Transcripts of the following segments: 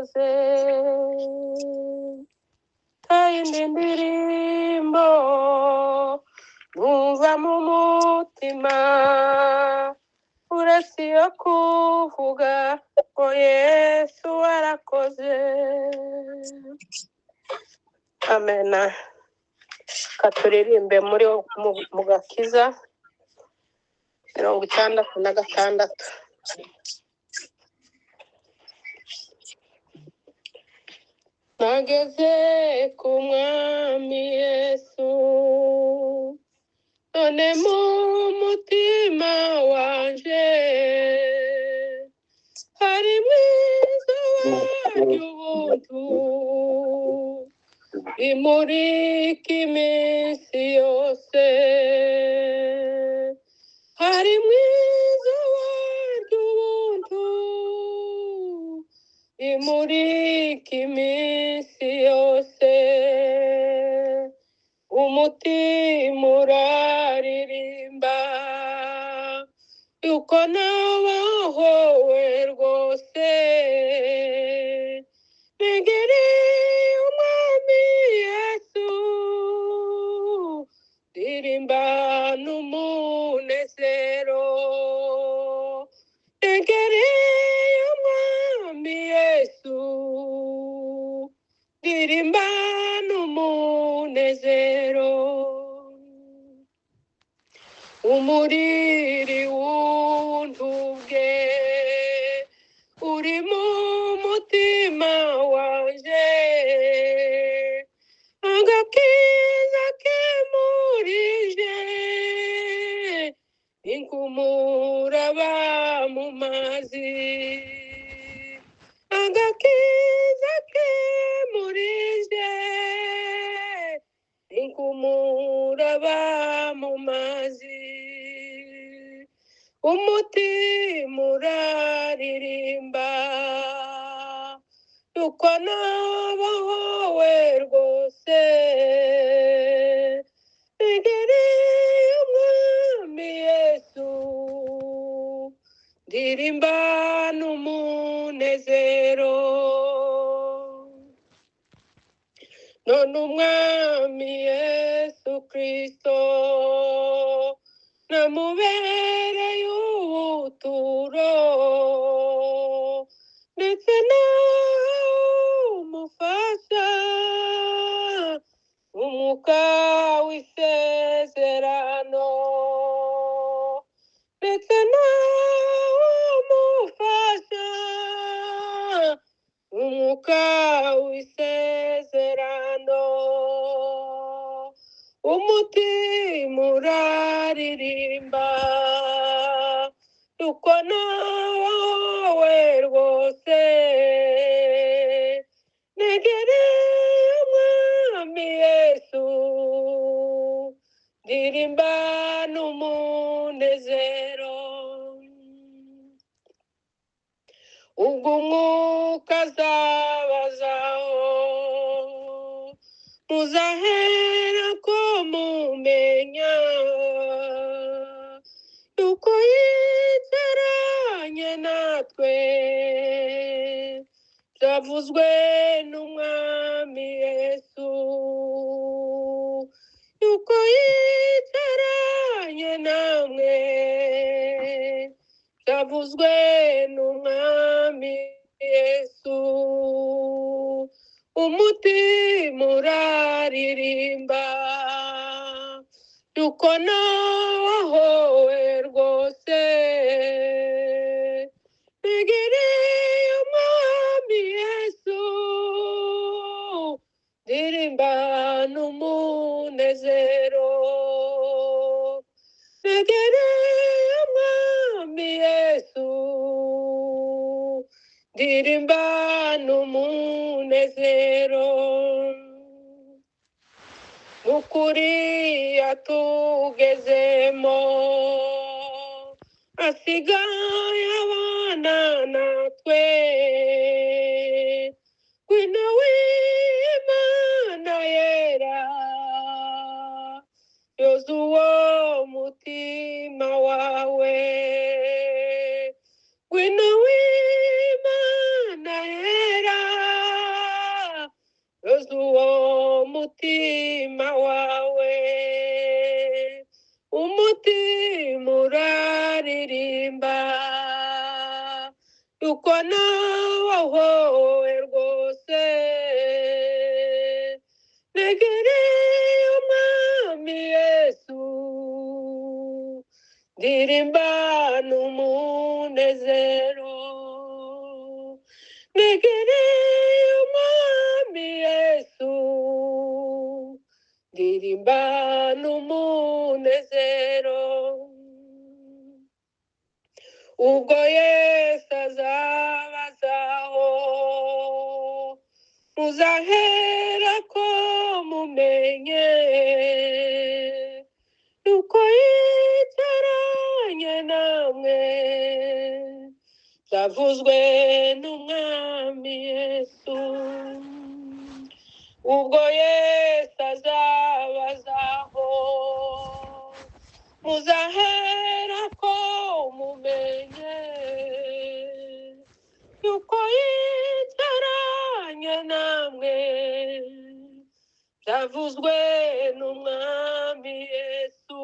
warakoze. Tayindi ndirimbo numva mu mutima uretse iyo kuvuga ngo Yesu warakoze. Amena. Katuririmbe mu Gakiza 66. Nageze ku Mwami Yesu, none mu mutima wanje harimo izuba ry'ubuntu rimurika iminsi yose. Harimo izuba ry'ubuntu rimurika iminsi yose. Umutima uraririmba yuko nabahowe rwose. Negereye Umwami Yesu, ndirimba n'umunezero. Negereye Umwami Yesu, ndirimba n'umunezero. Umuriri w'ubuntu bwe uri mu mutima wanje, agakiza ke murije inkumuraba mu mazi. Agakiza ke murije inkumuraba mu mazi. Umutima uraririmba yuko nabahowe rwose. Negereye Umwami Yesu, ndirimba n'umunezero. None Umwami Yesu Kristo namubereye ubuturo, ndetse n'umufasha, umwuka w'isezerano, ndetse n'umufasha, umwuka w'isezerano. Umutima uraririmba yuko nabahowe rwose. Negereye Umwami Yesu, ndirimba n'umunezero. Ubwo umwuka azabazaho, muzahera ko mumenya yuko yicaranye natwe. Byavuzwe n'Umwami Yesu yuko yicaranye namwe. Byavuzwe n'Umwami Yesu. Umutima uraririmba yuko nabahowe rwose. Negereye Umwami Yesu, ndirimba n'umunezero. Negereye Umwami Yesu, ndirimba n'umunezero. Ukuri yatugezemo, asigaye abana natwe. Ngwino w'Imana yera, yoza uwo mutima wawe. Ngwino w'Imana yera, yuko nawe rwose negereye umwami Yesu ndirimba n'umunezero negereye umwami Yesu ndirimba n'umunezero ubwo Yesu azabazaho muzahera ko mumenye yuko yicaranye namwe byavuzwe n'umwami Yesu ubwo Yesu azabazaho muzahera ko mumenye yuko yicaranye namwe byavuzwe n'umwami Yesu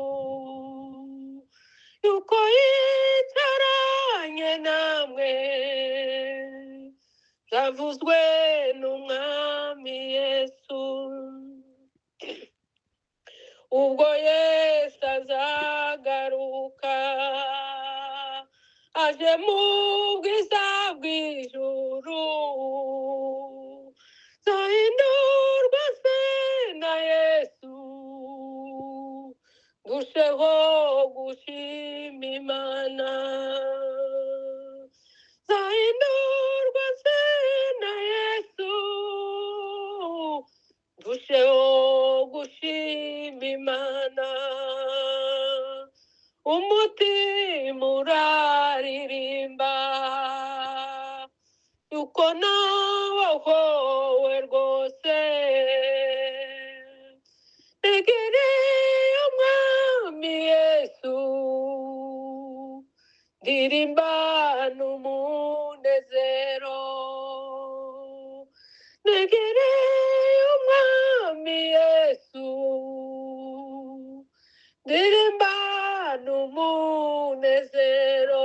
yuko yicaranye namwe byavuzwe n'umwami Yesu ubwo Yesu azagaruka aje mu bwiza bw'ijuru zahindurwa se na Yesu ndusheho gushima Imana zahindurwa se na Yesu ndusheho gushima Imana umutima uraririmba yuko nawe rwose negereye umwami Yesu ndirimba n'umunezero negereye umwami Yesu ndirimba n'umunezero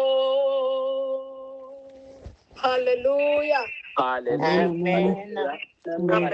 haleluya Hallelujah. Amen. amen